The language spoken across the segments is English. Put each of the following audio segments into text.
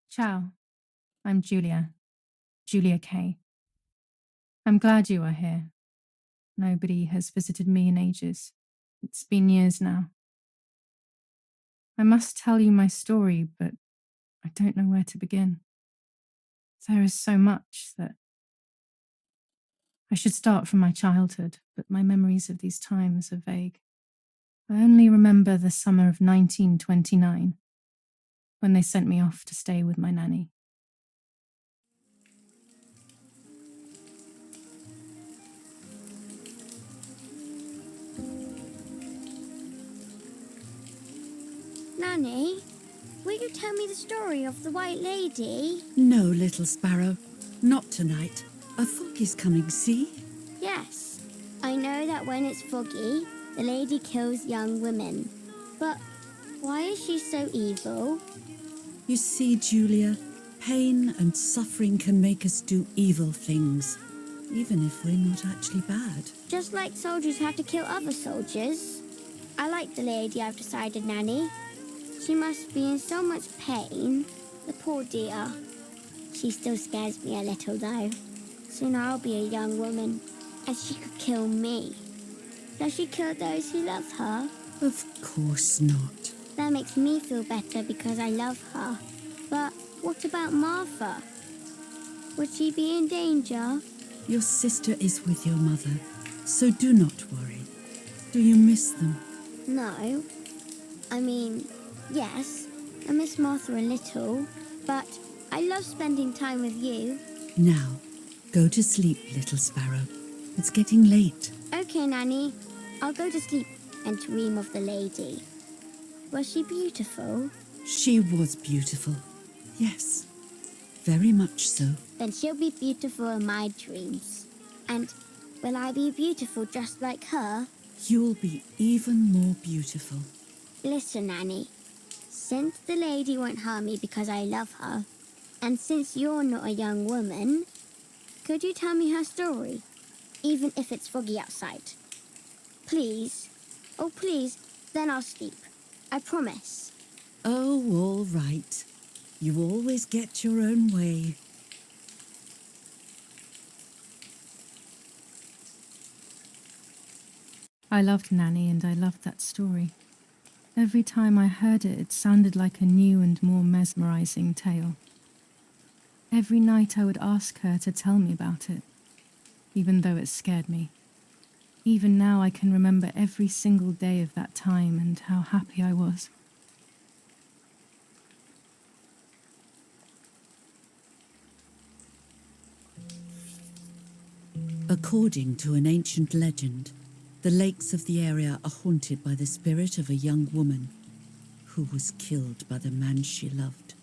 Ciao, I'm Julia K. I'm glad you are here. Nobody has visited me in ages. It's been years now. I must tell you my story, but I don't know where to begin. There is so much that I should start from my childhood, but my memories of these times are vague. I only remember the summer of 1929, when they sent me off to stay with my nanny. Nanny, will you tell me the story of the White Lady? No, little sparrow, not tonight. A fog is coming, see? Yes, I know that when it's foggy, the lady kills young women. But why is she so evil? You see, Julia, pain and suffering can make us do evil things, even if we're not actually bad. Just like soldiers have to kill other soldiers. I like the lady, I've decided, Nanny. She must be in so much pain. The poor dear. She still scares me a little, though. Soon I'll be a young woman, and she could kill me. Does she kill those who love her? Of course not. That makes me feel better because I love her. But what about Martha? Would she be in danger? Your sister is with your mother, so do not worry. Do you miss them? No. I mean, yes, I miss Martha a little, but I love spending time with you. Now, go to sleep, little sparrow. It's getting late. Okay, Nanny. I'll go to sleep and dream of the lady. Was she beautiful? She was beautiful. Yes, very much so. Then she'll be beautiful in my dreams. And will I be beautiful just like her? You'll be even more beautiful. Listen, Nanny. Since the lady won't harm me because I love her, and since you're not a young woman, could you tell me her story, even if it's foggy outside? Please. Oh, please. Then I'll sleep. I promise. Oh, all right. You always get your own way. I loved Nanny and I loved that story. Every time I heard it, it sounded like a new and more mesmerizing tale. Every night I would ask her to tell me about it, even though it scared me. Even now I can remember every single day of that time and how happy I was. According to an ancient legend, the lakes of the area are haunted by the spirit of a young woman who was killed by the man she loved.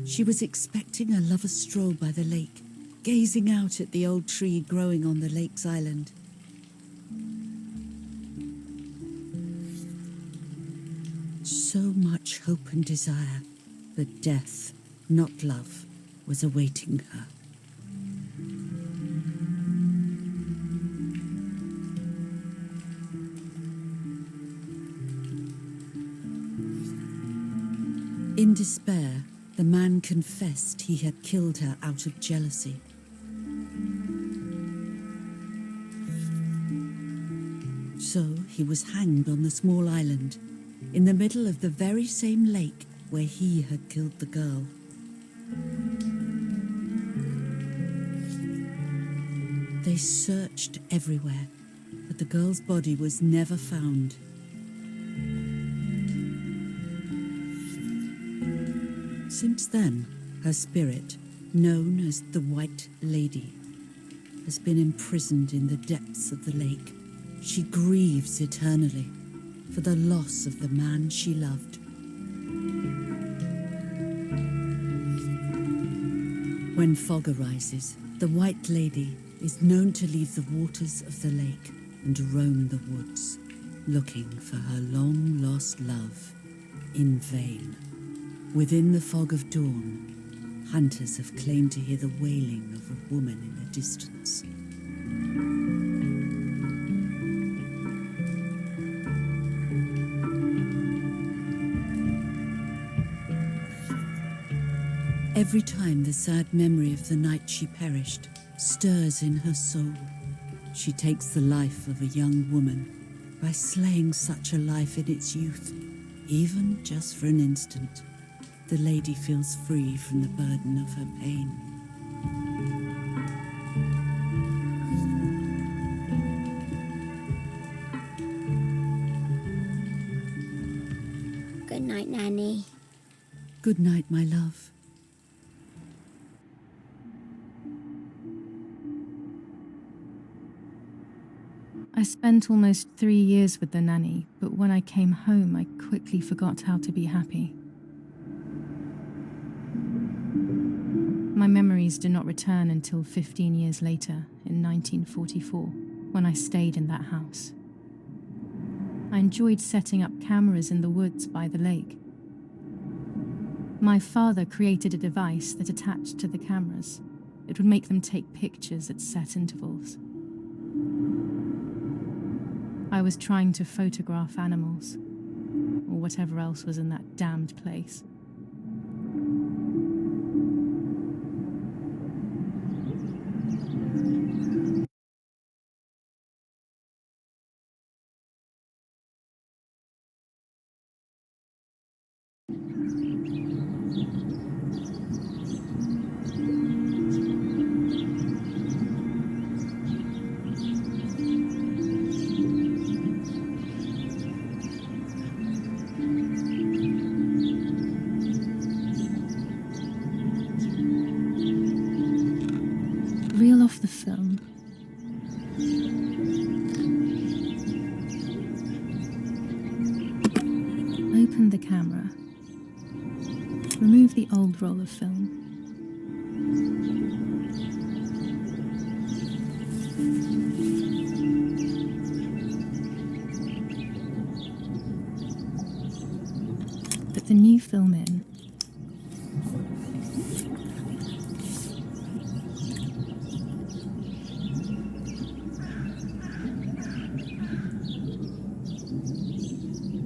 She was expecting a lover's stroll by the lake, gazing out at the old tree growing on the lake's island. So much hope and desire that death, not love, was awaiting her. In despair, the man confessed he had killed her out of jealousy. So he was hanged on the small island, in the middle of the very same lake where he had killed the girl. They searched everywhere, but the girl's body was never found. Since then, her spirit, known as the White Lady, has been imprisoned in the depths of the lake. She grieves eternally for the loss of the man she loved. When fog arises, the White Lady is known to leave the waters of the lake and roam the woods, looking for her long-lost love in vain. Within the fog of dawn, Hunters have claimed to hear the wailing of a woman in the distance. Every time the sad memory of the night she perished stirs in her soul, she takes the life of a young woman by slaying such a life in its youth. Even just for an instant, the lady feels free from the burden of her pain. Good night, Nanny. Good night, my love. I spent almost 3 years with the nanny, but when I came home, I quickly forgot how to be happy. My memories did not return until 15 years later, in 1944, when I stayed in that house. I enjoyed setting up cameras in the woods by the lake. My father created a device that attached to the cameras. It would make them take pictures at set intervals. I was trying to photograph animals, or whatever else was in that damned place. Reel off the film. Open the camera. Remove the old roll of film. Put the new film in.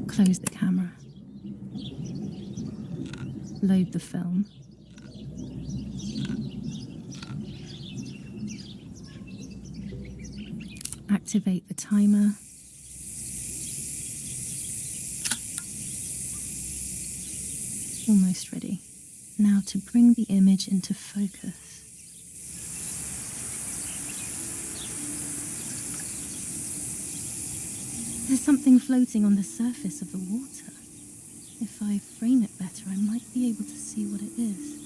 Close the camera. Load the film. Activate the timer. Almost ready. Now to bring the image into focus. There's something floating on the surface of the water. If I frame it better, I might be able to see what it is.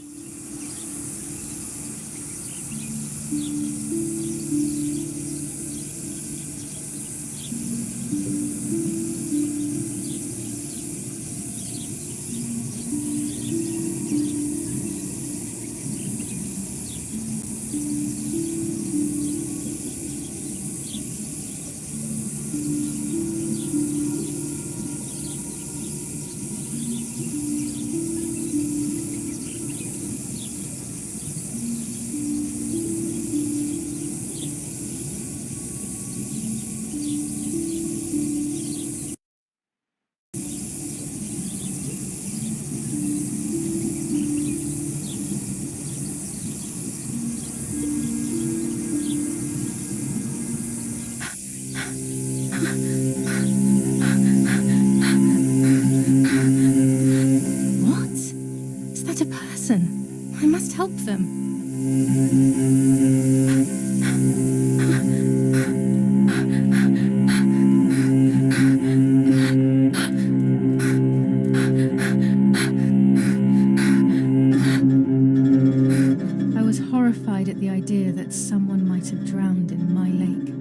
What? Is that a person? I must help them. I was horrified at the idea that someone might have drowned in my lake.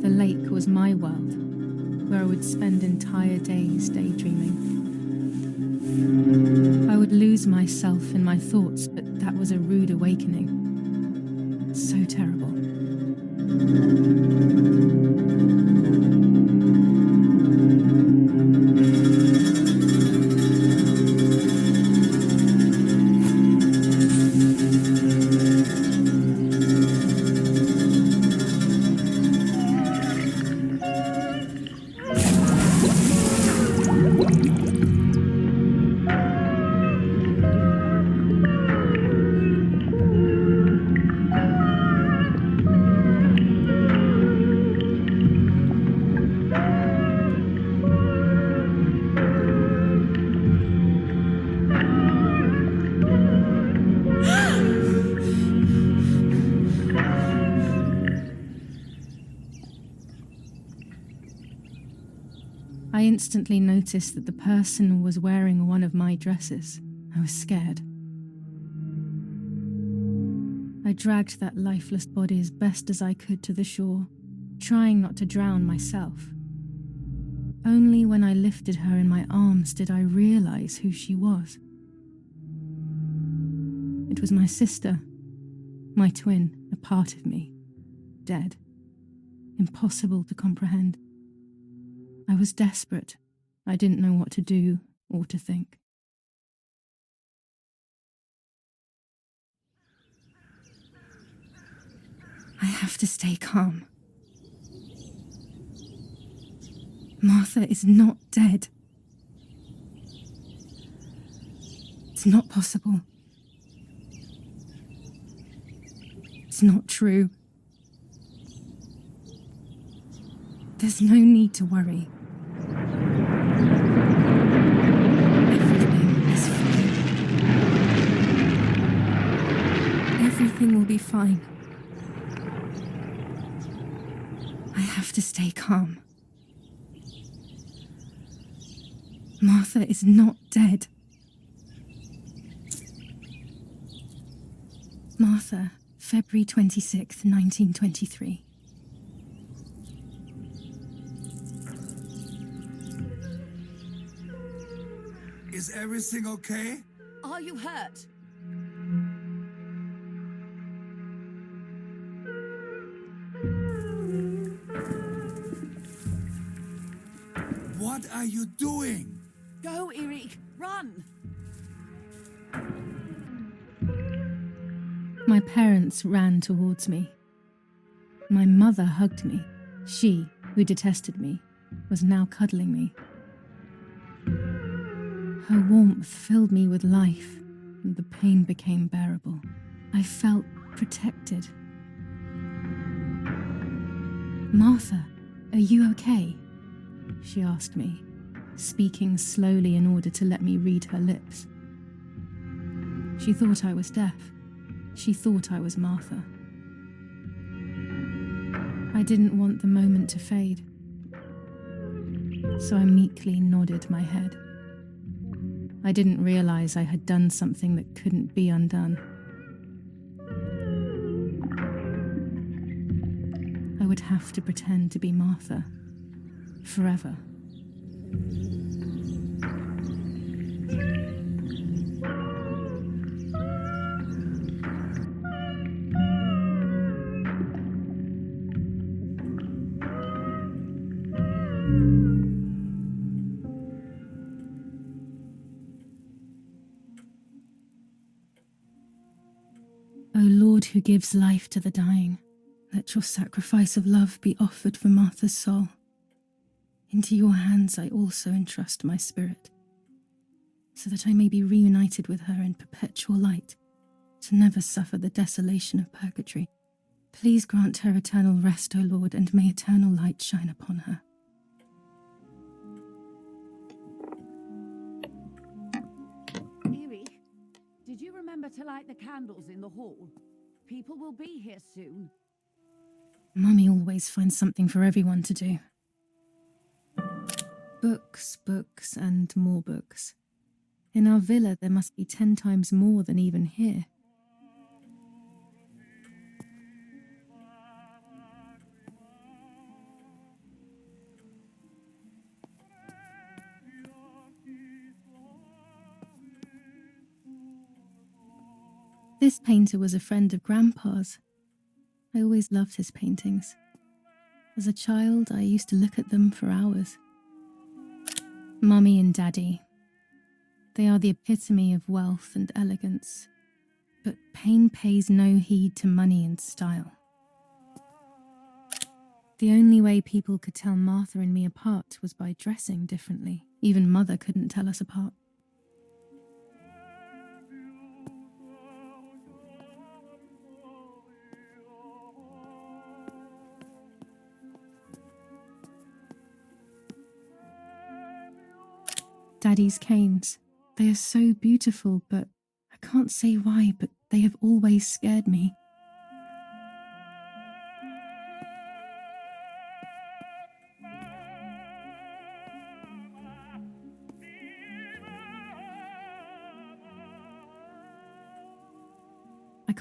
The lake was my world, where I would spend entire days daydreaming. I would lose myself in my thoughts, but that was a rude awakening. So terrible. I instantly noticed that the person was wearing one of my dresses. I was scared. I dragged that lifeless body as best as I could to the shore, trying not to drown myself. Only when I lifted her in my arms did I realize who she was. It was my sister, my twin, a part of me, dead. Impossible to comprehend. I was desperate. I didn't know what to do or to think. I have to stay calm. Martha is not dead. It's not possible. It's not true. There's no need to worry. Everything is fine. Everything will be fine. I have to stay calm. Martha is not dead. Martha, February 26th, 1923. Is everything okay? Are you hurt? What are you doing? Go, Eric, run! My parents ran towards me. My mother hugged me. She, who detested me, was now cuddling me. Her warmth filled me with life, and the pain became bearable. I felt protected. Martha, are you okay? She asked me, speaking slowly in order to let me read her lips. She thought I was deaf. She thought I was Martha. I didn't want the moment to fade, so I meekly nodded my head. I didn't realize I had done something that couldn't be undone. I would have to pretend to be Martha forever. O Lord, who gives life to the dying, let your sacrifice of love be offered for Martha's soul. Into your hands I also entrust my spirit, so that I may be reunited with her in perpetual light, to never suffer the desolation of purgatory. Please grant her eternal rest, O Lord, and may eternal light shine upon her. Eric, did you remember to light the candles in the hall? People will be here soon. Mummy always finds something for everyone to do. Books, books, and more books. In our villa there must be 10 times more than even here. This painter was a friend of Grandpa's. I always loved his paintings. As a child, I used to look at them for hours. Mummy and Daddy. They are the epitome of wealth and elegance, but pain pays no heed to money and style. The only way people could tell Martha and me apart was by dressing differently. Even Mother couldn't tell us apart. Daddy's canes. They are so beautiful, but I can't say why, but they have always scared me.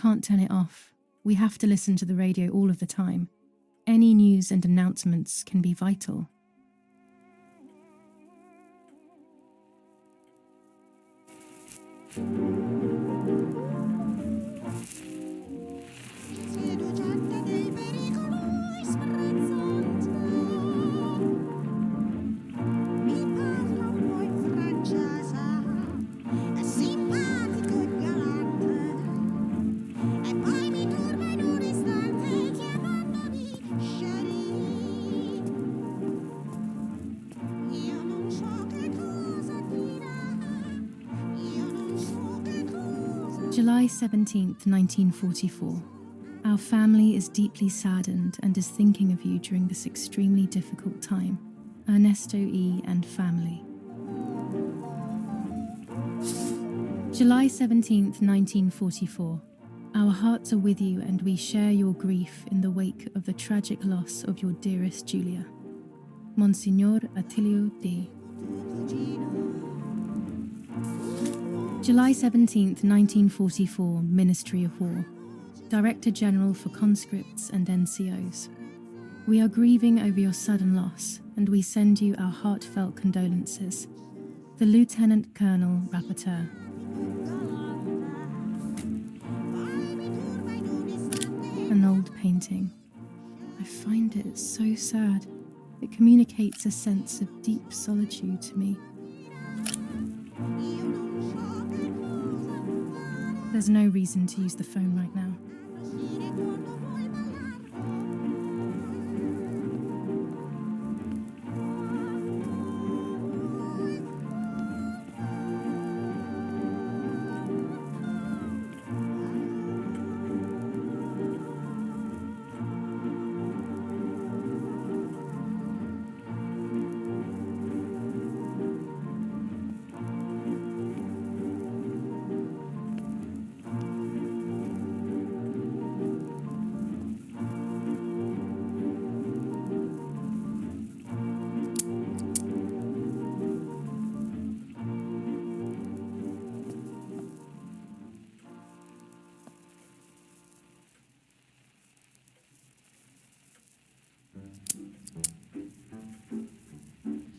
can't turn it off. We have to listen to the radio all of the time. Any news and announcements can be vital. July 17th, 1944. Our family is deeply saddened and is thinking of you during this extremely difficult time. Ernesto E. and family. July 17th, 1944. Our hearts are with you and we share your grief in the wake of the tragic loss of your dearest Julia. Monsignor Attilio D. July 17th, 1944, Ministry of War. Director General for Conscripts and NCOs. We are grieving over your sudden loss, and we send you our heartfelt condolences. The Lieutenant Colonel Rapporteur. An old painting. I find it so sad. It communicates a sense of deep solitude to me. There's no reason to use the phone right now.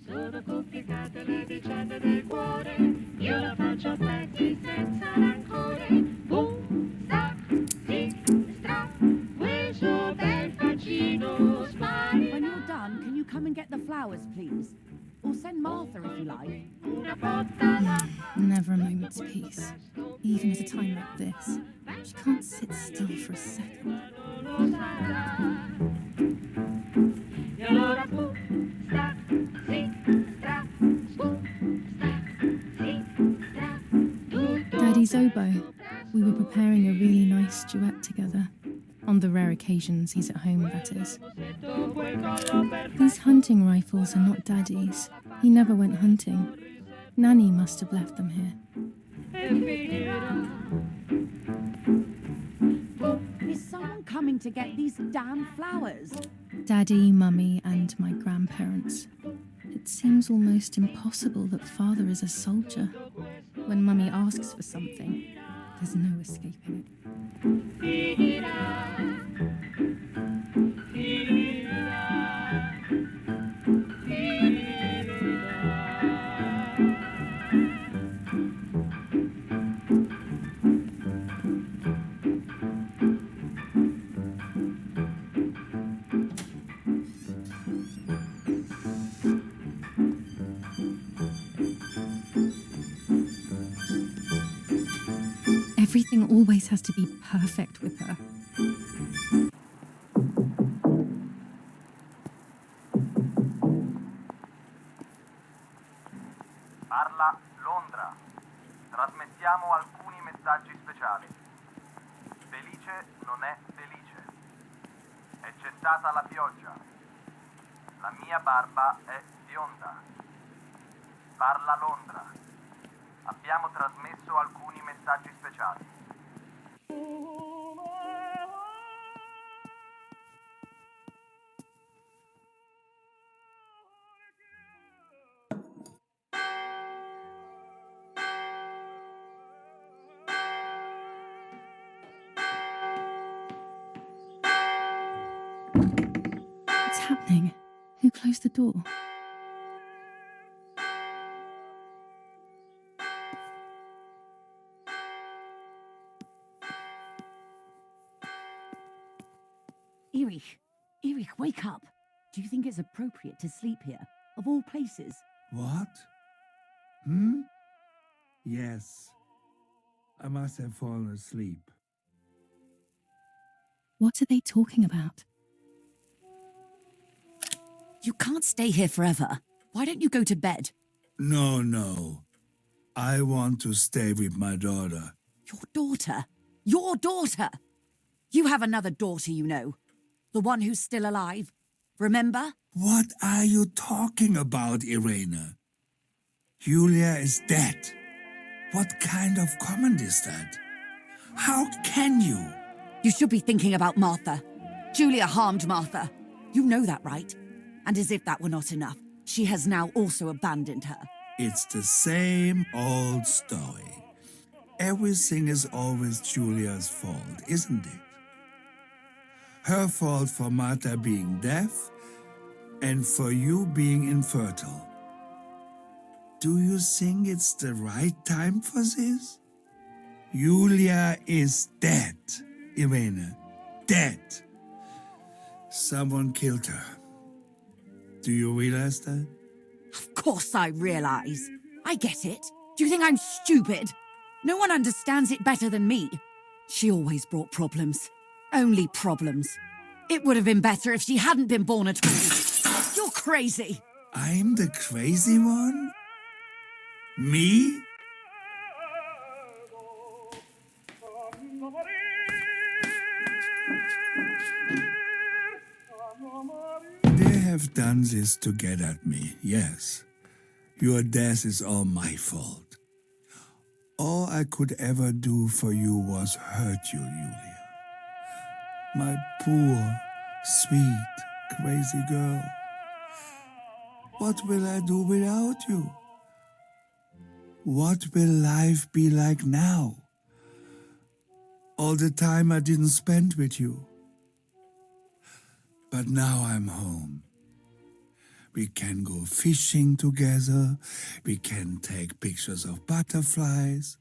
Sono complicate le vicende del cuore, io la faccio a pezzi senza rancore. Sinistra, quel suo bel faccino spari. When you're done, can you come and get the flowers, please? Or send Martha if you like. Una botta là. Never a moment's peace. Even at a time like this, she can't sit still for a second. Non lo sarà. E allora Daddy's oboe. We were preparing a really nice duet together. On the rare occasions he's at home, that is. These hunting rifles are not Daddy's. He never went hunting. Nanny must have left them here. Is someone coming to get these damn flowers? Daddy, Mummy, and my grandparents. It seems almost impossible that Father is a soldier. When Mummy asks for something, there's no escaping it. Everything always has to be perfect with her. Parla Londra. Trasmettiamo alcuni messaggi speciali. Felice non è felice. È cessata la pioggia. La mia barba è bionda. Parla Londra. Abbiamo trasmesso alcuni messaggi speciali. close the door? Erich, wake up. Do you think it's appropriate to sleep here, of all places? What? Yes. I must have fallen asleep. What are they talking about? You can't stay here forever. Why don't you go to bed? No. I want to stay with my daughter. Your daughter? Your daughter? You have another daughter, you know. The one who's still alive. Remember? What are you talking about, Irene? Julia is dead. What kind of comment is that? How can you? You should be thinking about Martha. Julia harmed Martha. You know that, right? And as if that were not enough, she has now also abandoned her. It's the same old story. Everything is always Julia's fault, isn't it? Her fault for Martha being deaf and for you being infertile. Do you think it's the right time for this? Julia is dead, Irene. Dead. Someone killed her. Do you realize that? Of course I realize. I get it. Do you think I'm stupid? No one understands it better than me. She always brought problems. Only problems. It would have been better if she hadn't been born at all. You're crazy. I'm the crazy one? Me? They have done this to get at me, yes. Your death is all my fault. All I could ever do for you was hurt you, Julia. My poor, sweet, crazy girl. What will I do without you? What will life be like now? All the time I didn't spend with you. But now I'm home. We can go fishing together. We can take pictures of butterflies.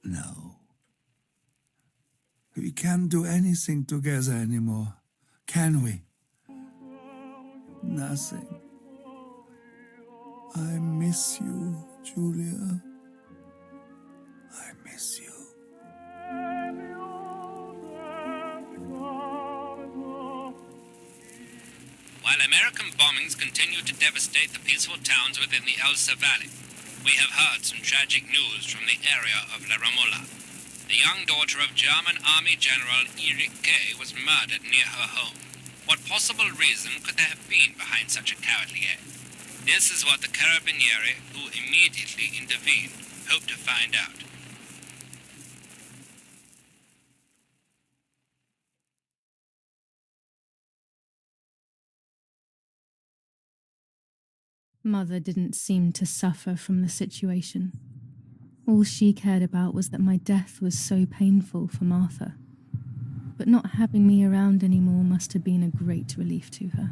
No. We can't do anything together anymore, can we? Nothing. I miss you, Julia. I miss you. While American bombings continue to devastate the peaceful towns within the Elsa Valley, we have heard some tragic news from the area of La Ramola. The young daughter of German Army General Erich K. was murdered near her home. What possible reason could there have been behind such a cowardly act? This is what the Carabinieri, who immediately intervened, hope to find out. Mother didn't seem to suffer from the situation. All she cared about was that my death was so painful for Martha. But not having me around anymore must have been a great relief to her.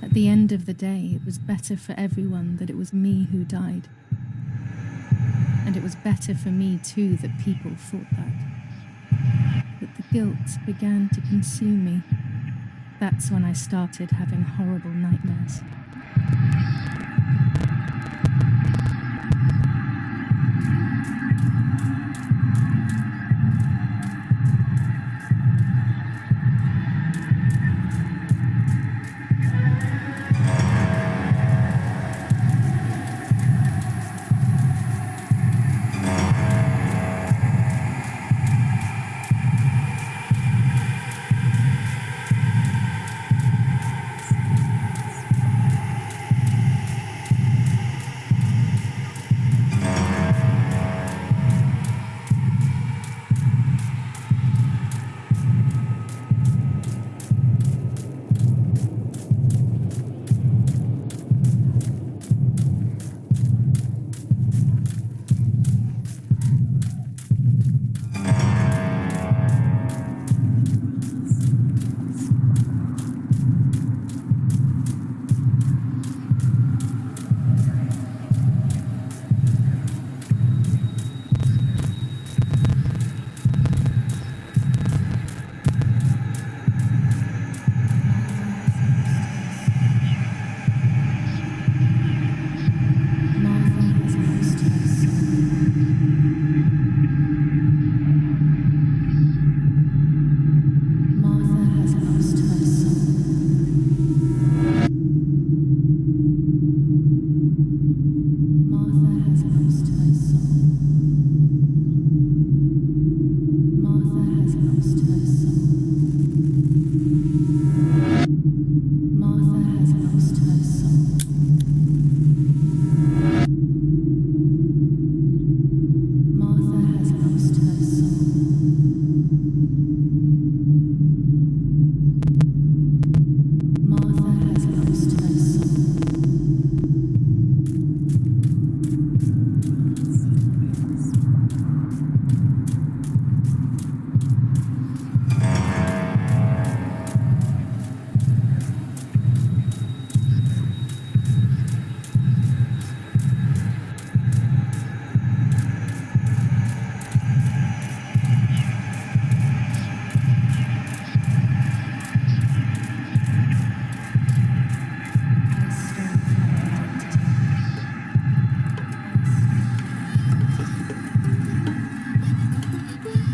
At the end of the day, it was better for everyone that it was me who died. And it was better for me too that people thought that. But the guilt began to consume me. That's when I started having horrible nightmares. Martha has lost her soul. I stole her identity. I stole her identity. I stole her identity. I stole her identity. I stole her identity. I stole her identity.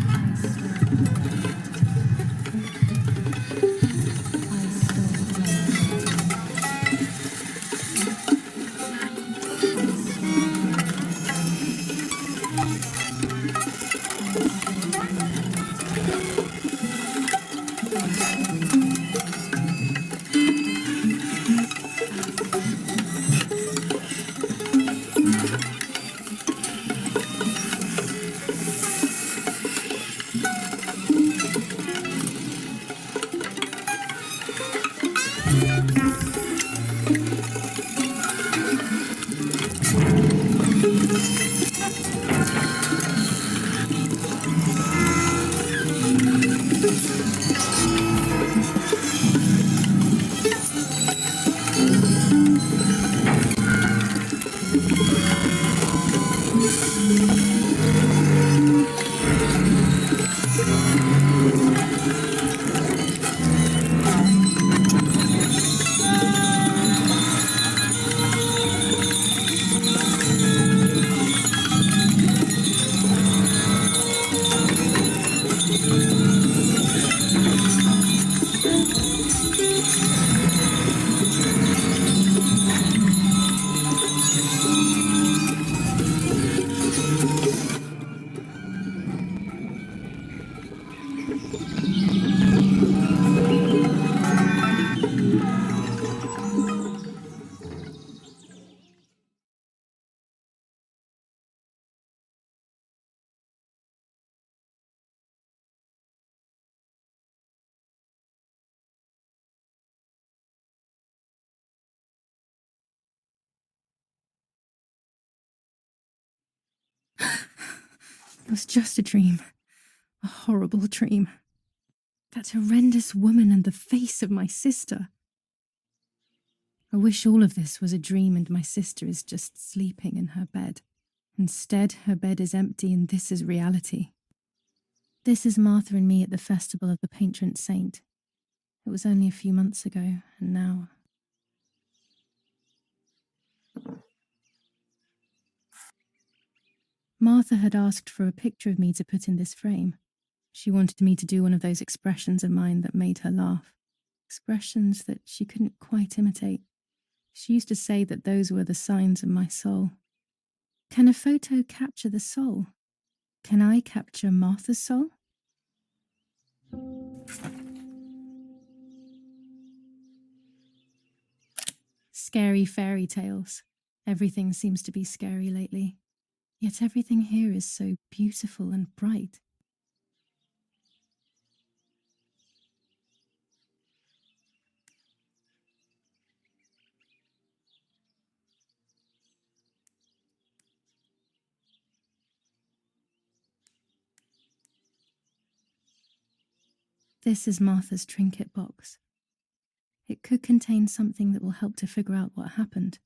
I stole her identity. I stole her identity. It was just a dream. A horrible dream. That horrendous woman and the face of my sister. I wish all of this was a dream and my sister is just sleeping in her bed. Instead, her bed is empty and this is reality. This is Martha and me at the festival of the patron saint. It was only a few months ago, and now... Martha had asked for a picture of me to put in this frame. She wanted me to do one of those expressions of mine that made her laugh. Expressions that she couldn't quite imitate. She used to say that those were the signs of my soul. Can a photo capture the soul? Can I capture Martha's soul? Scary fairy tales. Everything seems to be scary lately. Yet everything here is so beautiful and bright. This is Martha's trinket box. It could contain something that will help to figure out what happened.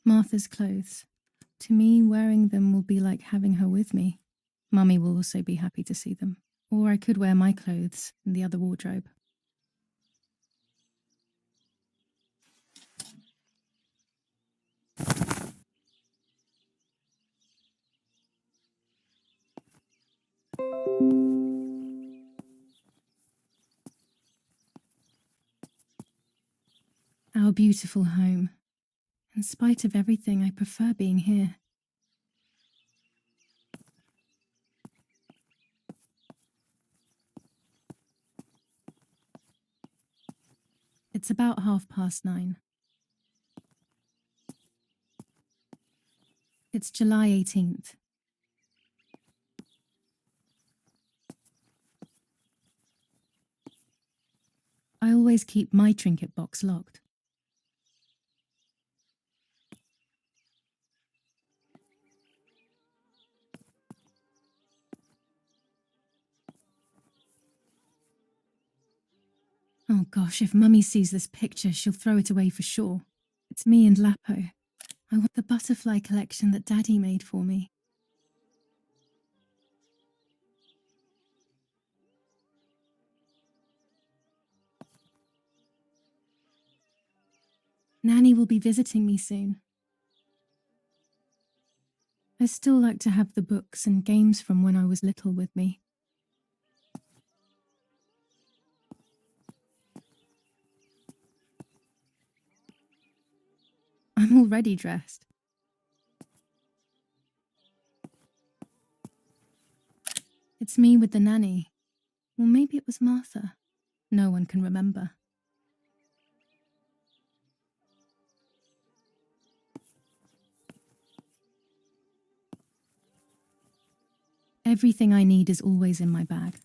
Martha's clothes. To me, wearing them will be like having her with me. Mummy will also be happy to see them. Or I could wear my clothes in the other wardrobe. Our beautiful home. In spite of everything, I prefer being here. It's about 9:30. It's July 18th. I always keep my trinket box locked. Oh gosh, if Mummy sees this picture, she'll throw it away for sure. It's me and Lapo. I want the butterfly collection that Daddy made for me. Nanny will be visiting me soon. I still like to have the books and games from when I was little with me. I'm already dressed. It's me with the nanny. Or maybe it was Martha. No one can remember. Everything I need is always in my bag.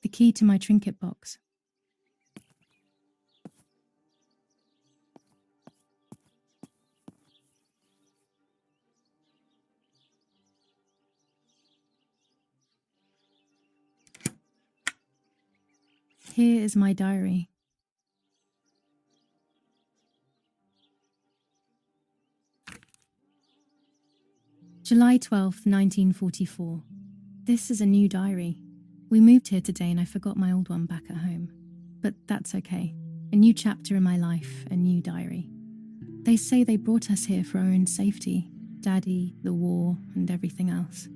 The key to my trinket box. Here is my diary. July 12th, 1944. This is a new diary. We moved here today and I forgot my old one back at home. But that's okay. A new chapter in my life, a new diary. They say they brought us here for our own safety. Daddy, the war, and everything else.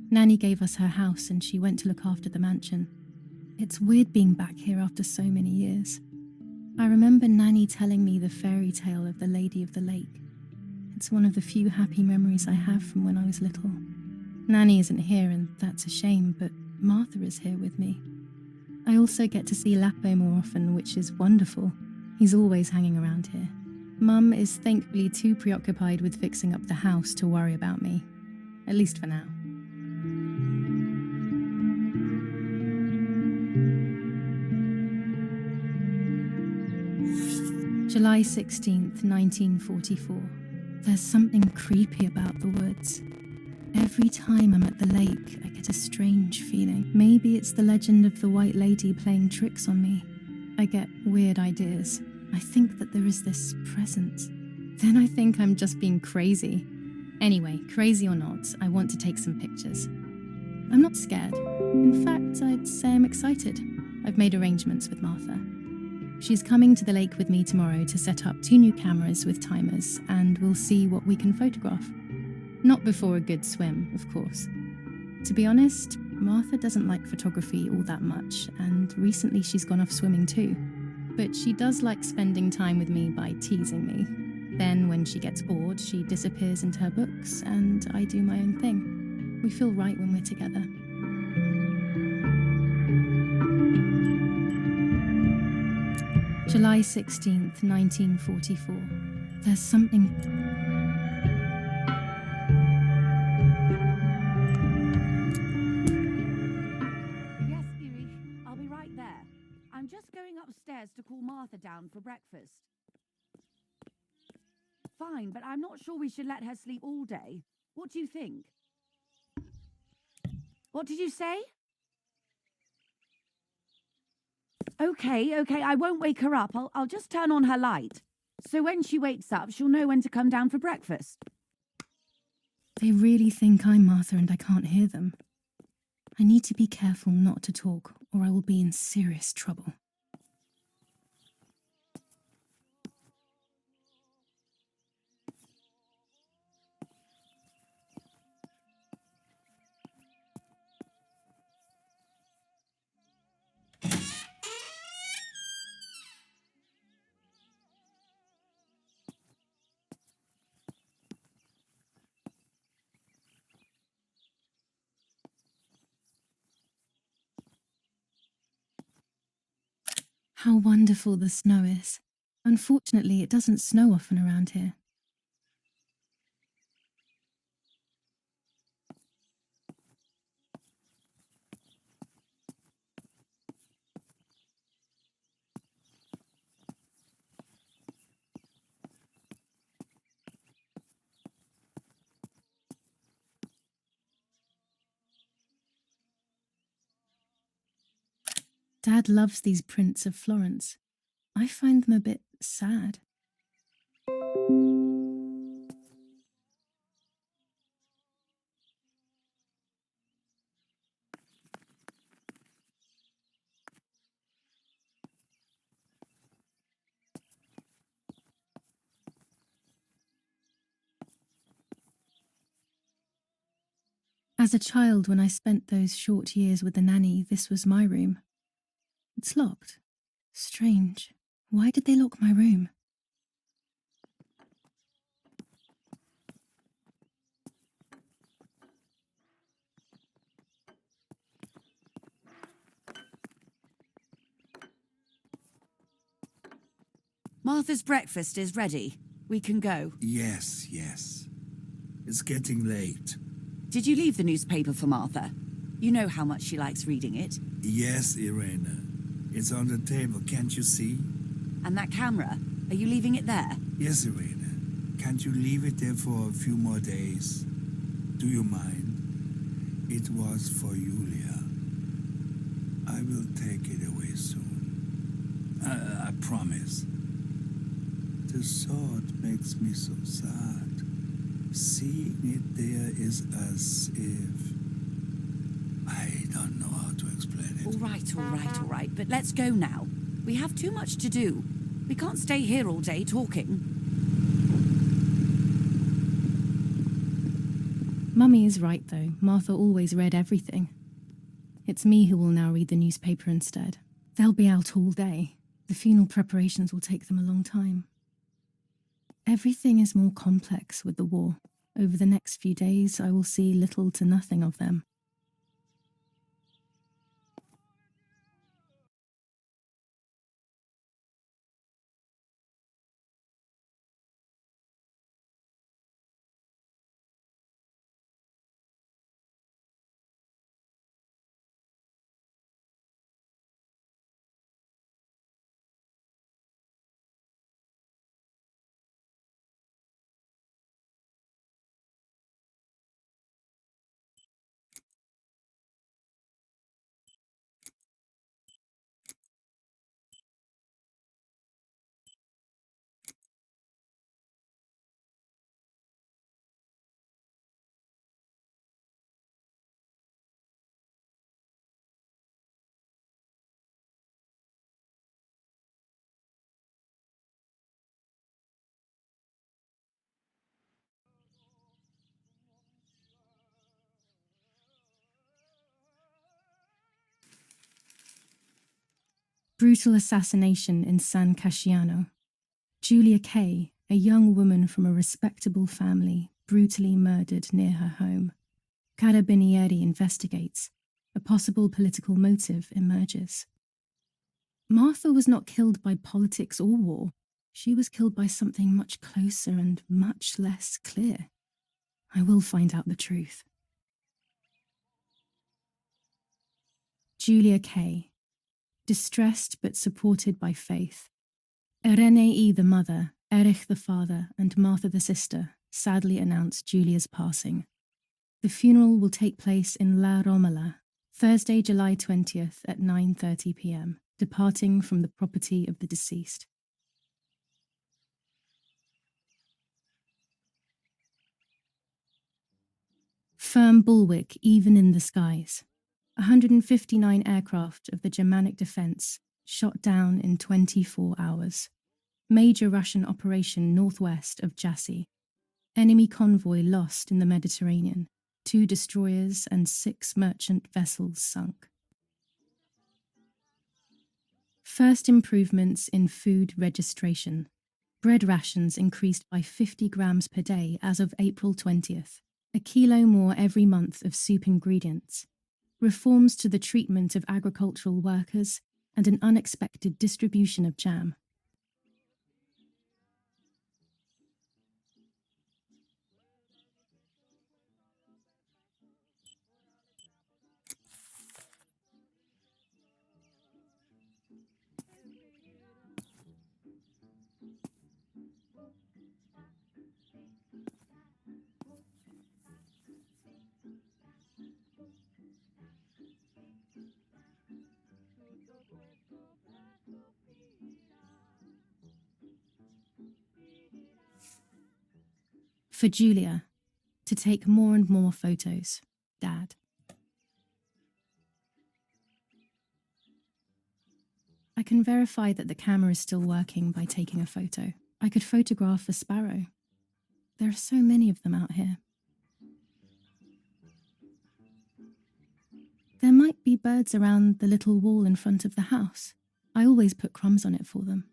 Nanny gave us her house and she went to look after the mansion. It's weird being back here after so many years. I remember Nanny telling me the fairy tale of the Lady of the Lake. It's one of the few happy memories I have from when I was little. Nanny isn't here and that's a shame, but Martha is here with me. I also get to see Lapo more often, which is wonderful. He's always hanging around here. Mum is thankfully too preoccupied with fixing up the house to worry about me. At least for now. July 16th, 1944. There's something creepy about the woods. Every time I'm at the lake, I get a strange feeling. Maybe it's the legend of the White Lady playing tricks on me. I get weird ideas. I think that there is this presence. Then I think I'm just being crazy. Anyway, crazy or not, I want to take some pictures. I'm not scared. In fact, I'd say I'm excited. I've made arrangements with Martha. She's coming to the lake with me tomorrow to set up 2 new cameras with timers, and we'll see what we can photograph. Not before a good swim, of course. To be honest, Martha doesn't like photography all that much, and recently she's gone off swimming too. But she does like spending time with me by teasing me. Then when she gets bored, she disappears into her books, and I do my own thing. We feel right when we're together. July 16th, 1944. There's something... Yes, Erich, I'll be right there. I'm just going upstairs to call Martha down for breakfast. Fine, but I'm not sure we should let her sleep all day. What do you think? What did you say? Okay, I won't wake her up. I'll just turn on her light. So when she wakes up, she'll know when to come down for breakfast. They really think I'm Martha and I can't hear them. I need to be careful not to talk, or I will be in serious trouble. How wonderful the snow is. Unfortunately, it doesn't snow often around here. Dad loves these prints of Florence. I find them a bit sad. As a child, when I spent those short years with the nanny, this was my room. It's locked. Strange. Why did they lock my room? Martha's breakfast is ready. We can go. Yes, yes. It's getting late. Did you leave the newspaper for Martha? You know how much she likes reading it. Yes, Irena. It's on the table, can't you see? And that camera, are you leaving it there? Yes, Irena. Can't you leave it there for a few more days? Do you mind? It was for Julia. I will take it away soon. I promise. The thought makes me so sad. Seeing it there is as if... I don't know how to explain it. All right, but let's go now. We have too much to do. We can't stay here all day talking. Mummy is right, though. Martha always read everything. It's me who will now read the newspaper instead. They'll be out all day. The funeral preparations will take them a long time. Everything is more complex with the war. Over the next few days, I will see little to nothing of them. Brutal assassination in San Casciano. Julia Kay, a young woman from a respectable family, brutally murdered near her home. Carabinieri investigates. A possible political motive emerges. Martha was not killed by politics or war. She was killed by something much closer and much less clear. I will find out the truth. Julia Kay. Distressed but supported by faith. Irenei the mother, Erich the father, and Martha the sister sadly announced Julia's passing. The funeral will take place in La Romola, Thursday, July 20th at 9:30 p.m., departing from the property of the deceased. Firm bulwark even in the skies. 159 aircraft of the Germanic defense shot down in 24 hours. Major Russian operation northwest of Jassy. Enemy convoy lost in the Mediterranean. 2 destroyers and 6 merchant vessels sunk. First improvements in food registration. Bread rations increased by 50 grams per day as of April 20th. A kilo more every month of soup ingredients. Reforms to the treatment of agricultural workers and an unexpected distribution of jam. For Julia, to take more and more photos, Dad. I can verify that the camera is still working by taking a photo. I could photograph a sparrow. There are so many of them out here. There might be birds around the little wall in front of the house. I always put crumbs on it for them.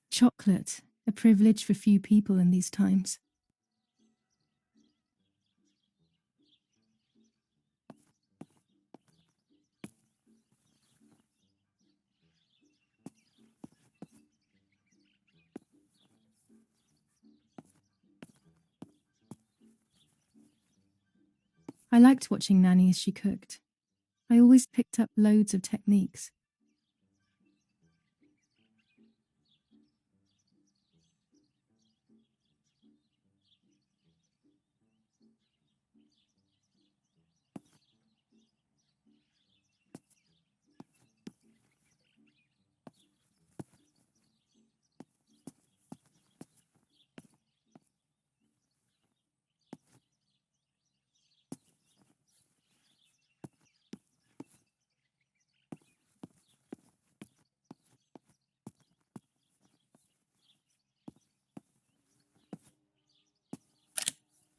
Chocolate, a privilege for few people in these times. I liked watching Nanny as she cooked. I always picked up loads of techniques.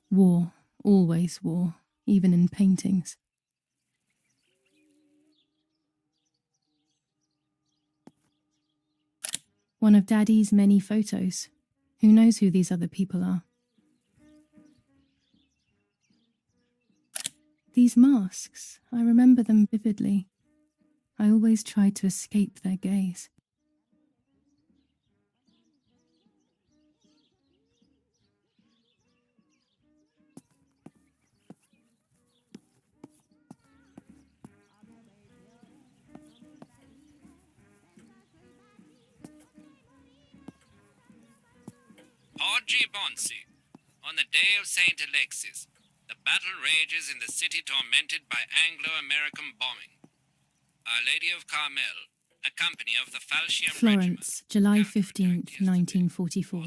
War, always war, even in paintings. One of Daddy's many photos. Who knows who these other people are? These masks, I remember them vividly. I always tried to escape their gaze. Oggi Bonsi. On the day of St. Alexis, the battle rages in the city tormented by Anglo-American bombing. Our Lady of Carmel, A company of the Falchian Florence, July 15th, 1944.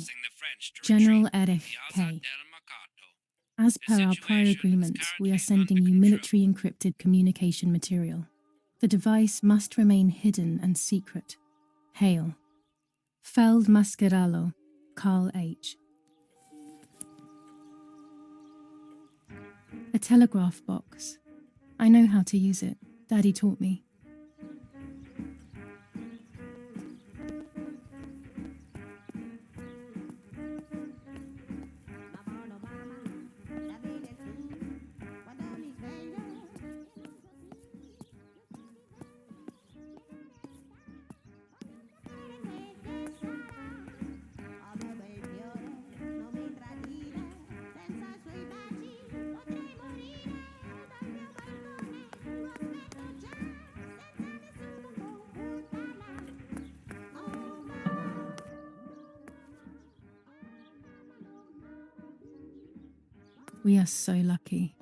General Erich K. As per our prior agreement, we are sending you military encrypted communication material. The device must remain hidden and secret. Hail. Feld Mascherallo, Carl H. A telegraph box. I know how to use it. Daddy taught me. We are so lucky.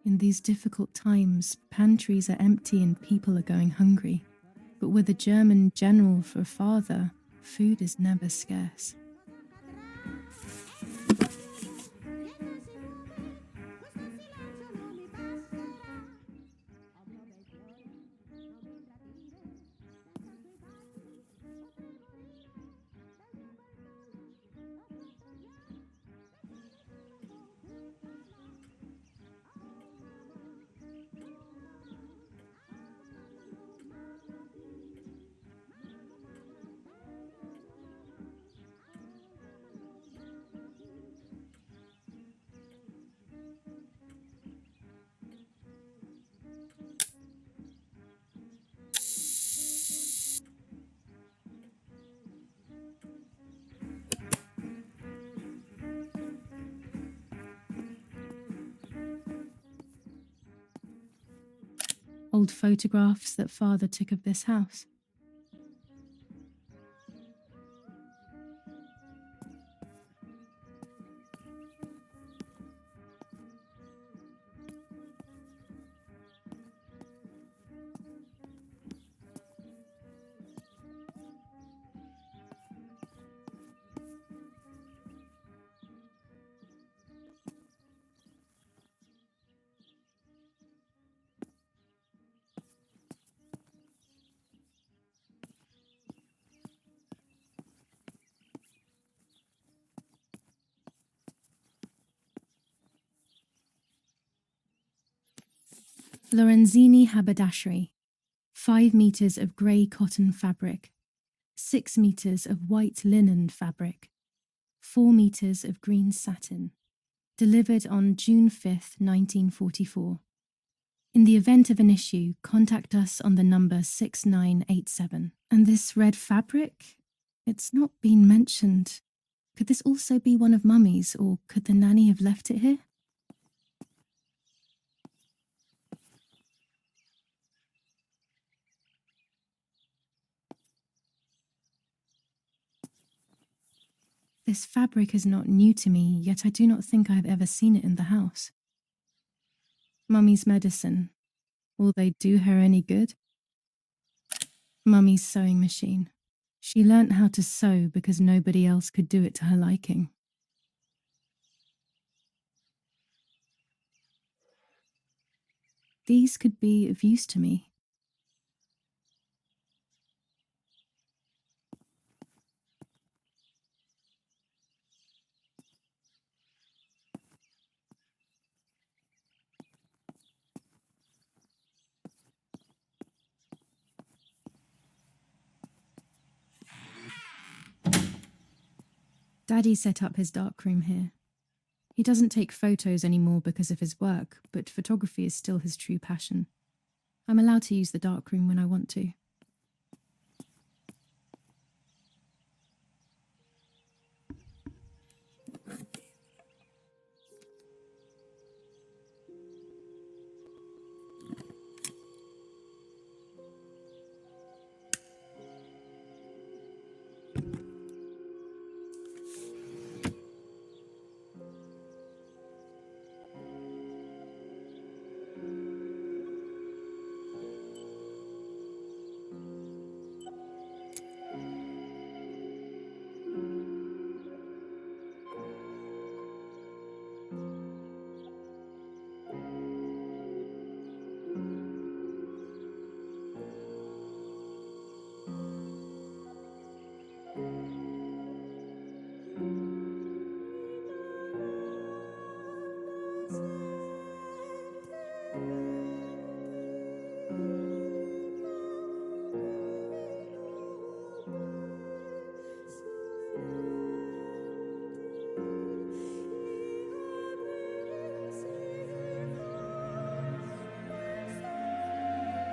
In these difficult times, pantries are empty and people are going hungry. But with a German general for a father, food is never scarce. Old photographs that father took of this house. Lorenzini haberdashery, 5 meters of grey cotton fabric, 6 meters of white linen fabric, 4 meters of green satin, delivered on June 5th, 1944. In the event of an issue, contact us on the number 6987. And this red fabric? It's not been mentioned. Could this also be one of Mummy's, or could the nanny have left it here? This fabric is not new to me, yet I do not think I have ever seen it in the house. Mummy's medicine. Will they do her any good? Mummy's sewing machine. She learnt how to sew because nobody else could do it to her liking. These could be of use to me. Daddy set up his darkroom here. He doesn't take photos anymore because of his work, but photography is still his true passion. I'm allowed to use the darkroom when I want to.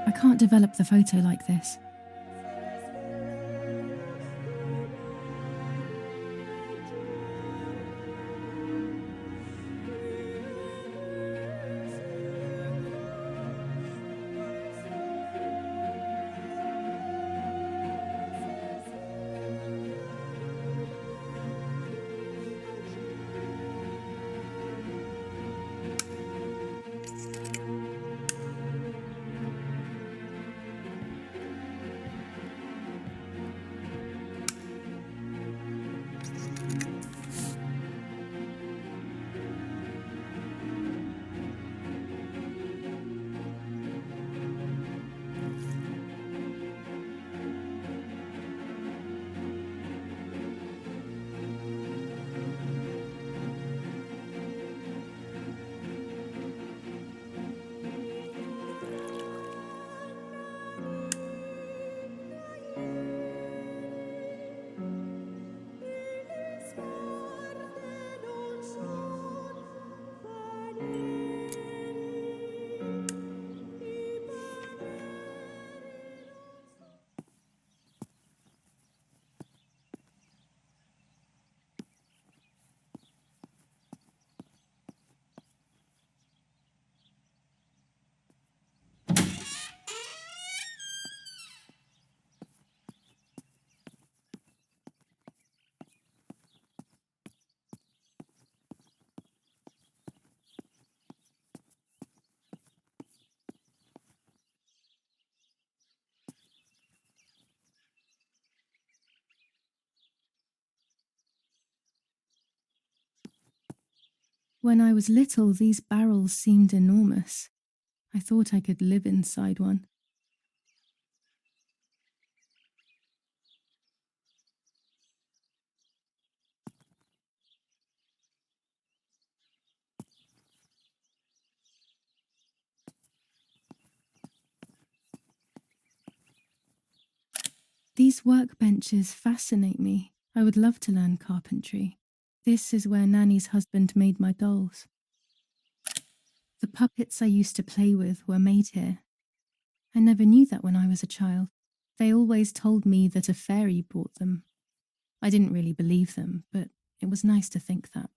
I can't develop the photo like this. When I was little, these barrels seemed enormous. I thought I could live inside one. These workbenches fascinate me. I would love to learn carpentry. This is where Nanny's husband made my dolls. The puppets I used to play with were made here. I never knew that when I was a child. They always told me that a fairy brought them. I didn't really believe them, but it was nice to think that.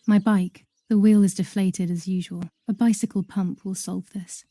My bike. The wheel is deflated as usual. A bicycle pump will solve this.